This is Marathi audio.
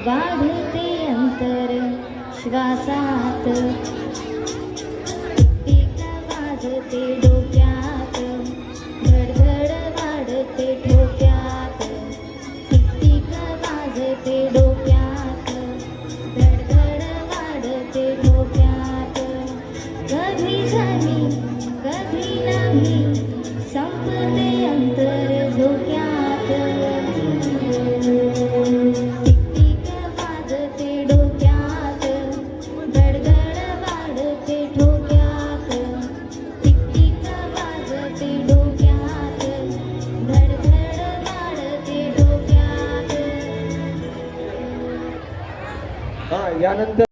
वाढते अंतर श्वासात, टिक वाजते डोक्यात, धडधड वाढते ठोक्यात, टिक वाजते डोक्यात, धडधड वाढते ठोक्यात. कधी झाली कधी नाही संपते अंतर झोक्यात, टिक वाजते डोक्यात, धडधड वाढते ठोक्यात, टिक वाजते डोक्यात, धडधड वाढते ठोक्यात. यानंतर